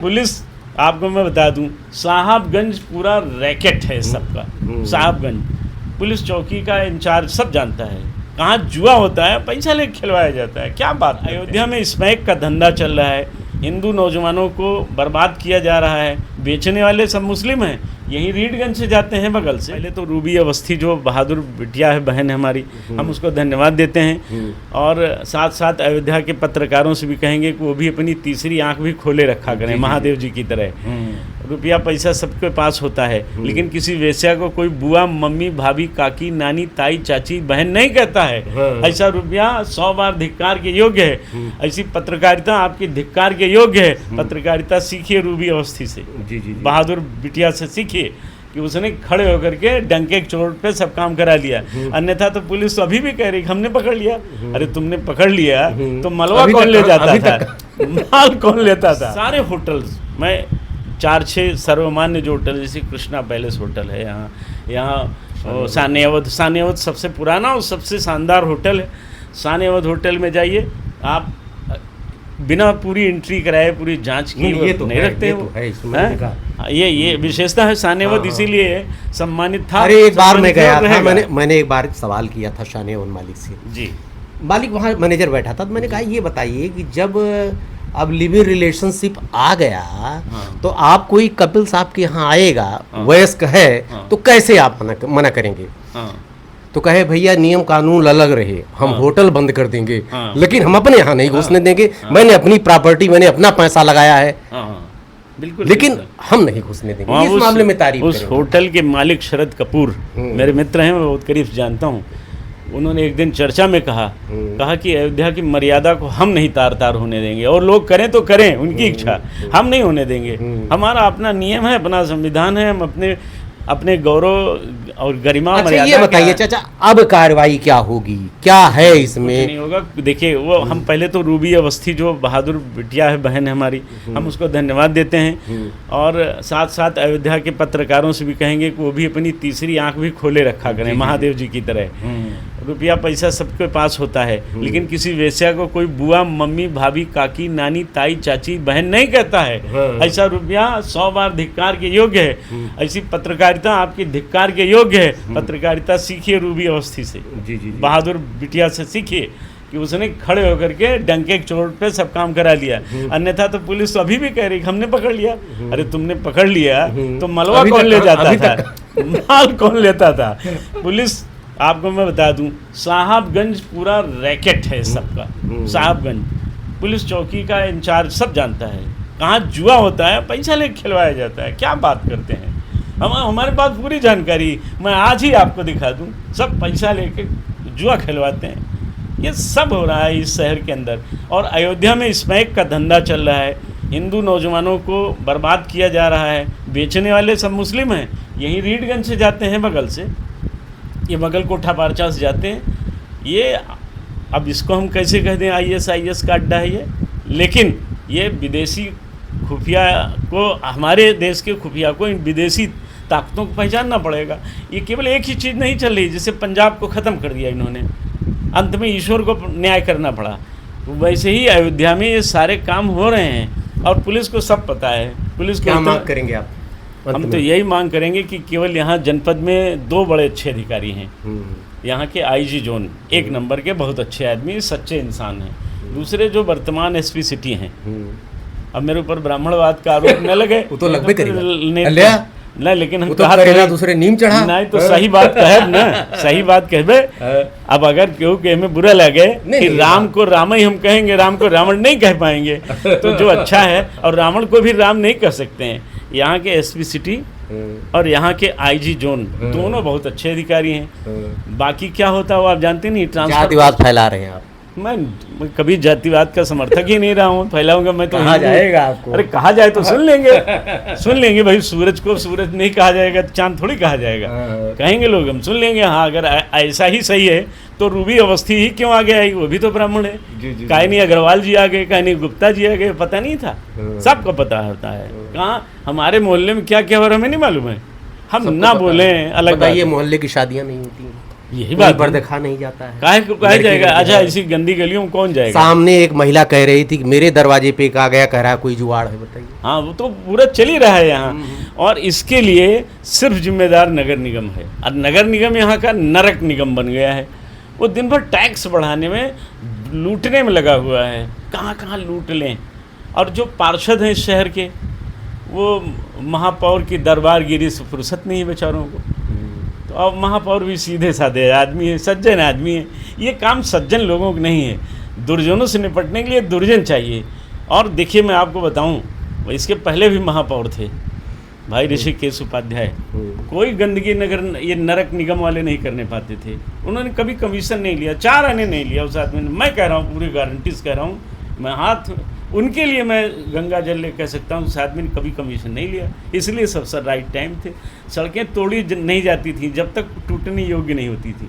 Police आपको मैं बता दूं, साहबगंज पूरा रैकेट है सबका। साहबगंज पुलिस चौकी का इंचार्ज सब जानता है, कहाँ जुआ होता है, पैसा लेके खिलवाया जाता है। क्या बात, अयोध्या में स्मैक का धंधा चल रहा है, हिंदू नौजवानों को बर्बाद किया जा रहा है, बेचने वाले सब मुस्लिम हैं, यहीं रीडगंज से जाते हैं बगल से। पहले तो रूबी अवस्थी जो बहादुर बिटिया है, बहन है हमारी, हम उसको धन्यवाद देते हैं। और साथ साथ अयोध्या के पत्रकारों से भी कहेंगे कि वो भी अपनी तीसरी आंख भी खोले रखा करें, महादेव जी की तरह। रुपया पैसा सबके पास होता है, लेकिन किसी वेश्या को कोई बुआ, मम्मी, भाभी, काकी, नानी, ताई, चाची, बहन नहीं कहता है। ऐसा रुपया 100 बार धिक्कार के योग्य है। ऐसी पत्रकारिता आपकी धिक्कार के योग्य है। पत्रकारिता सीखिए रूबी अवस्थी से, बहादुर बिटिया से सीखिए कि उसने खड़े होकर के डंके के चोट पे सब काम करा लिया। अन्यथा तो पुलिस तो अभी भी कह रही हमने पकड़ लिया। अरे तुमने पकड़ लिया तो मलबा कौन ले जाता था, माल कौन लेता था? सारे होटल्स में 4-6 सर्वमान्य जो होटल, जैसे कृष्णा पैलेस होटल है यहाँ सानेवद सबसे पुराना और सबसे शानदार होटल है। सानेवद होटल में जाइए आप, बिना पूरी एंट्री कराए पूरी जांच की ये तो नहीं रखते हो। ये विशेषता है सानेवद, इसीलिए सम्मानित था। अरे एक बार मैं गया था, मैंने एक बार सवाल किया था सानेवद मालिक से। जी, मालिक वहाँ मैनेजर बैठा था, तो मैंने कहा ये बताइए कि जब अब लिविंग रिलेशनशिप आ गया तो आप कोई कपिल साहब के यहाँ आएगा, वयस्क है, तो कैसे आप मना करेंगे? तो कहे भैया नियम कानून अलग रहे, हम होटल बंद कर देंगे, लेकिन हम अपने यहाँ नहीं घुसने देंगे। मैंने अपनी प्रॉपर्टी, मैंने अपना पैसा लगाया है, बिल्कुल, लेकिन हम नहीं घुसने देंगे। इस मामले में तारीफ उस होटल के मालिक शरद कपूर मेरे मित्र हैं, मैं बहुत करीब से जानता हूँ। उन्होंने एक दिन चर्चा में कहा कि अयोध्या की मर्यादा को हम नहीं तार होने देंगे, और लोग करें तो करें, उनकी इच्छा, हम नहीं होने देंगे। हमारा अपना नियम है, अपना संविधान है, हम अपने गौरव और गरिमा मर्यादा। ये बताइए चाचा, अब कार्रवाई क्या होगी, क्या है इसमें? नहीं होगा, देखिए वो हम पहले तो रूबी अवस्थी जो बहादुर बिटिया है, बहन है हमारी, हम उसको धन्यवाद देते हैं। और साथ साथ अयोध्या के पत्रकारों से भी कहेंगे कि वो भी अपनी तीसरी आंख भी खोले रखा करें, महादेव जी की तरह। रुपया पैसा सबके पास होता है, लेकिन किसी वेश्या को कोई बुआ, मम्मी, भाभी, काकी, नानी, ताई, चाची, बहन नहीं कहता है। ऐसा रुपया 100 बार धिक्कार के योग्य है। ऐसी पत्रकारिता आपकी धिक्कार के योग्य है। पत्रकारिता सीखिए रूबी अवस्थी से, बहादुर बिटिया से सीखिए कि उसने खड़े होकर के डंके के चोट पे सब काम करा लिया। अन्यथा तो पुलिस तो अभी भी कह रही हमने पकड़ लिया। अरे तुमने पकड़ लिया तो मलबा कौन ले जाता था, माल कौन लेता था? पुलिस आपको मैं बता दूं, साहबगंज पूरा रैकेट है सबका। साहबगंज पुलिस चौकी का इंचार्ज सब जानता है, कहाँ जुआ होता है, पैसा लेके खिलवाया जाता है। क्या बात करते हैं, हमारे पास पूरी जानकारी, मैं आज ही आपको दिखा दूं। सब पैसा लेके जुआ खिलवाते हैं, ये सब हो रहा है इस शहर के अंदर। और अयोध्या में स्मैक का धंधा चल रहा है, हिंदू नौजवानों को बर्बाद किया जा रहा है, बेचने वाले सब मुस्लिम हैं, यहीं रीडगंज से जाते हैं बगल से, ये बगल कोठा पारचा से जाते हैं। ये अब इसको हम कैसे कह दें, IS का अड्डा है ये, लेकिन ये विदेशी खुफिया को, हमारे देश के खुफिया को इन विदेशी ताकतों को पहचानना पड़ेगा। ये केवल एक ही चीज़ नहीं चल रही, जैसे पंजाब को ख़त्म कर दिया इन्होंने, अंत में ईश्वर को न्याय करना पड़ा, वैसे ही अयोध्या में ये सारे काम हो रहे हैं। और पुलिस को सब पता है। पुलिस को क्या मांग करेंगे आप? हम तो यही मांग करेंगे कि केवल यहाँ जनपद में 2 बड़े अच्छे अधिकारी हैं। यहाँ के IG जोन 1 नंबर के बहुत अच्छे आदमी, सच्चे इंसान हैं। दूसरे जो वर्तमान SP सिटी हैं, अब मेरे ऊपर ब्राह्मणवाद का आरोप न लगे, वो तो लगभग करेगा नहीं, लेकिन हम कहा दूसरे नीम चढ़ा नहीं तो सही बात कहे ना, सही बात कहबे। अब अगर क्यों कहे में बुरा लगे कि राम को राम ही हम कहेंगे, राम को रावण नहीं कह पाएंगे, तो जो अच्छा है, और रावण को भी राम नहीं कह सकते हैं। यहाँ के SP सिटी और यहाँ के IG जोन दोनों बहुत अच्छे अधिकारी हैं। बाकी क्या होता है वो आप जानते नहीं। जातिवाद फैला रहे हैं आप। मैं कभी जातिवाद का समर्थक ही नहीं रहा हूँ, फैलाऊंगा मैं तो। कहा जाएगा आपको? अरे कहा जाए तो सुन लेंगे भाई। सूरज को सूरज नहीं कहा जाएगा, चांद थोड़ी कहा जाएगा, कहेंगे लोग, हम सुन लेंगे। हाँ, अगर ऐसा ही सही है तो रूबी अवस्थी ही क्यों आगे आई? वो भी तो ब्राह्मण है। कायनी अग्रवाल जी आ गए, कायनी गुप्ता जी आ गए, पता नहीं था? सबको पता होता है। कहाँ हमारे मोहल्ले में क्या क्या हो रहा है हमें नहीं मालूम है। हम ना बोले अलग। बताइए, मोहल्ले की शादियाँ नहीं होती? यही कोई बात पर है। देखा नहीं जाता है। काहे लड़की जाएगा? लड़की अच्छा, है। ऐसी गंदी गलियों में कौन जाएगा? सामने एक महिला कह रही थी कि मेरे दरवाजे पे एक आ गया, कह रहा कोई जुआड़ है, बताइए। हाँ, वो तो पूरा चल ही रहा है यहाँ। और इसके लिए सिर्फ जिम्मेदार नगर निगम है, और नगर निगम यहाँ का नरक निगम बन गया है। वो दिन भर टैक्स बढ़ाने में, लूटने में लगा हुआ है, कहाँ कहाँ लूट लें। और जो पार्षद हैं इस शहर के, वो महापौर की दरबारगिरी से फुर्सत नहीं है बेचारों को। तो अब महापौर भी सीधे साधे आदमी है, सज्जन आदमी है। ये काम सज्जन लोगों को नहीं है। दुर्जनों से निपटने के लिए दुर्जन चाहिए। और देखिए, मैं आपको बताऊं, इसके पहले भी महापौर थे भाई ऋषिकेश उपाध्याय। कोई गंदगी नगर, ये नरक निगम वाले नहीं करने पाते थे। उन्होंने कभी कमीशन नहीं लिया, 4 आने नहीं लिया उस आदमी ने। मैं कह रहा हूँ, पूरी गारंटी से कह रहा हूँ, मैं हाथ उनके लिए मैं गंगा जल ले कह सकता हूँ, उस आदमी ने कभी कमीशन नहीं लिया। इसलिए सबसे राइट टाइम थे। सड़कें तोड़ी नहीं जाती थी जब तक टूटने योग्य नहीं होती थी।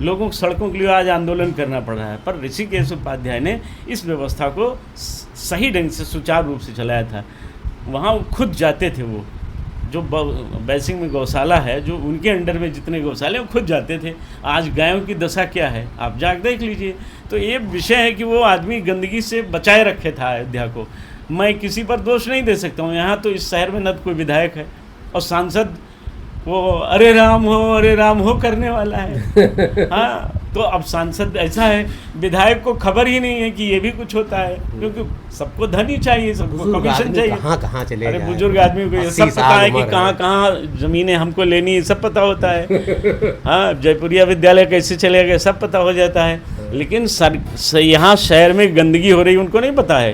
लोगों को सड़कों के लिए आज आंदोलन करना पड़ रहा है, पर ऋषिकेश उपाध्याय ने इस व्यवस्था को सही ढंग से सुचारू रूप से चलाया था। वहाँ खुद जाते थे, वो जो बैसिंग में गौशाला है, जो उनके अंडर में जितने गौशाले, वो खुद जाते थे। आज गायों की दशा क्या है आप जाकर देख लीजिए। तो ये विषय है कि वो आदमी गंदगी से बचाए रखे था अयोध्या को। मैं किसी पर दोष नहीं दे सकता हूँ। यहाँ तो इस शहर में न तो कोई विधायक है, और सांसद वो अरे राम हो करने वाला है। हाँ, तो अब सांसद ऐसा है, विधायक को खबर ही नहीं है कि ये भी कुछ होता है, क्योंकि सबको धन ही चाहिए, सबको कमीशन चाहिए। कहाँ चले अरे जाए? बुजुर्ग आदमी को ये सब पता है कि कहाँ जमीनें हमको लेनी है, सब पता होता है। हाँ, जयपुरिया विद्यालय कैसे चलेगा सब पता हो जाता है। लेकिन यहाँ शहर में गंदगी हो रही उनको नहीं पता है,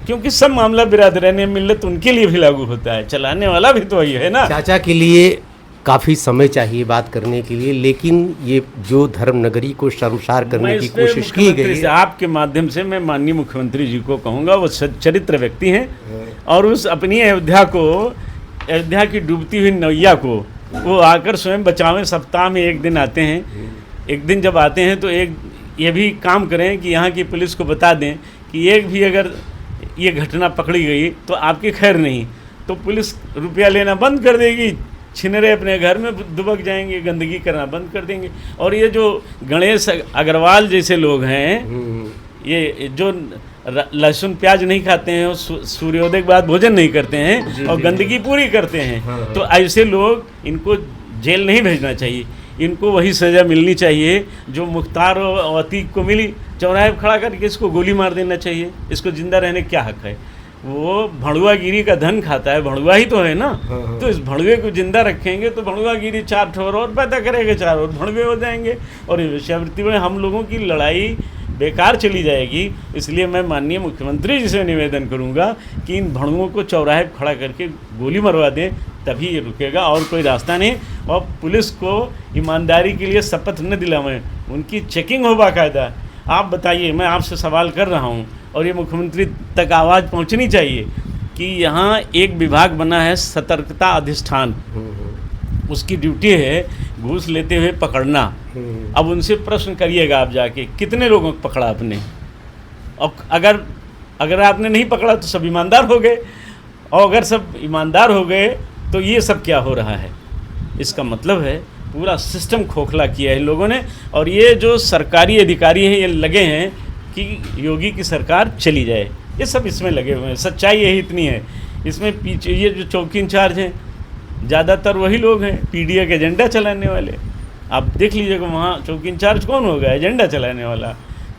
क्योंकि सब मामला बिरादरान मिल्लत उनके लिए भी लागू होता है। चलाने वाला भी तो वही है ना। चाचा के लिए काफ़ी समय चाहिए बात करने के लिए, लेकिन ये जो धर्म नगरी को शर्मसार करने की कोशिश की गई है, आपके माध्यम से मैं माननीय मुख्यमंत्री जी को कहूँगा, वो सच्चरित्र व्यक्ति हैं, और उस अपनी अयोध्या की डूबती हुई नैया को वो आकर स्वयं बचावें। सप्ताह में एक दिन आते हैं। एक दिन जब आते हैं तो एक ये भी काम करें कि यहाँ की पुलिस को बता दें कि एक भी अगर ये घटना पकड़ी गई तो आपकी खैर नहीं, तो पुलिस रुपया लेना बंद कर देगी, छिनरे अपने घर में दुबक जाएंगे, गंदगी करना बंद कर देंगे। और ये जो गणेश अग्रवाल जैसे लोग हैं, ये जो लहसुन प्याज नहीं खाते हैं, सूर्योदय के बाद भोजन नहीं करते हैं, और गंदगी पूरी करते हैं, तो ऐसे लोग, इनको जेल नहीं भेजना चाहिए। इनको वही सज़ा मिलनी चाहिए जो मुख्तार और अतीक को मिली। चौराहे पर खड़ा करके इसको गोली मार देना चाहिए। इसको जिंदा रहने क्या हक है? वो भड़ुआगिरी का धन खाता है, भड़ुआ ही तो है ना। तो इस भड़ुए को जिंदा रखेंगे तो भड़ुआगिरी 4 ठोर और पैदा करेगा, 4 और भड़ुए हो जाएंगे, और वेश्यावृत्ति में हम लोगों की लड़ाई बेकार चली जाएगी। इसलिए मैं माननीय मुख्यमंत्री जी से निवेदन करूंगा कि इन भड़ुओं को चौराहे पर खड़ा करके गोली मरवा दें, तभी ये रुकेगा, और कोई रास्ता नहीं। और पुलिस को ईमानदारी के लिए शपथ न दिलावें, उनकी चेकिंग हो बाकायदा। आप बताइए, मैं आपसे सवाल कर रहा हूँ, और ये मुख्यमंत्री तक आवाज़ पहुँचनी चाहिए कि यहाँ एक विभाग बना है सतर्कता अधिष्ठान, उसकी ड्यूटी है घूस लेते हुए पकड़ना। अब उनसे प्रश्न करिएगा आप जाके, कितने लोगों को पकड़ा आपने? और अगर आपने नहीं पकड़ा तो सब ईमानदार हो गए, और अगर सब ईमानदार हो गए तो ये सब क्या हो रहा है? इसका मतलब है पूरा सिस्टम खोखला किया है लोगों ने। और ये जो सरकारी अधिकारी हैं, ये लगे हैं कि योगी की सरकार चली जाए, ये सब इसमें लगे हुए हैं। सच्चाई यही इतनी है। इसमें पीछे ये जो चौकी इंचार्ज हैं, ज़्यादातर वही लोग हैं पीडीए के एजेंडा चलाने वाले। आप देख लीजिएगा वहाँ चौकी इंचार्ज कौन होगा? एजेंडा चलाने वाला।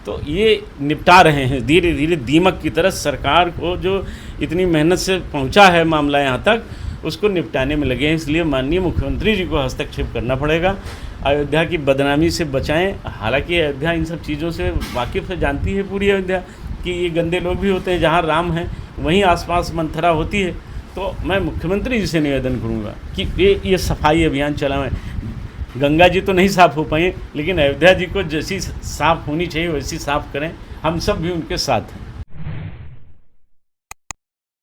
तो ये निपटा रहे हैं धीरे धीरे, दीमक की तरह। सरकार को जो इतनी मेहनत से पहुँचा है मामला यहाँ तक, उसको निपटाने में लगे हैं। इसलिए माननीय मुख्यमंत्री जी को हस्तक्षेप करना पड़ेगा, अयोध्या की बदनामी से बचाएं। हालांकि अयोध्या इन सब चीज़ों से वाकिफ़ है, जानती है पूरी अयोध्या कि ये गंदे लोग भी होते हैं। जहाँ राम है वहीं आसपास मंथरा होती है। तो मैं मुख्यमंत्री जी से निवेदन करूँगा कि ये सफाई अभियान चलाएं। गंगा जी तो नहीं साफ़ हो पाए, लेकिन अयोध्या जी को जैसी साफ़ होनी चाहिए वैसी साफ़ करें। हम सब भी उनके साथ हैं।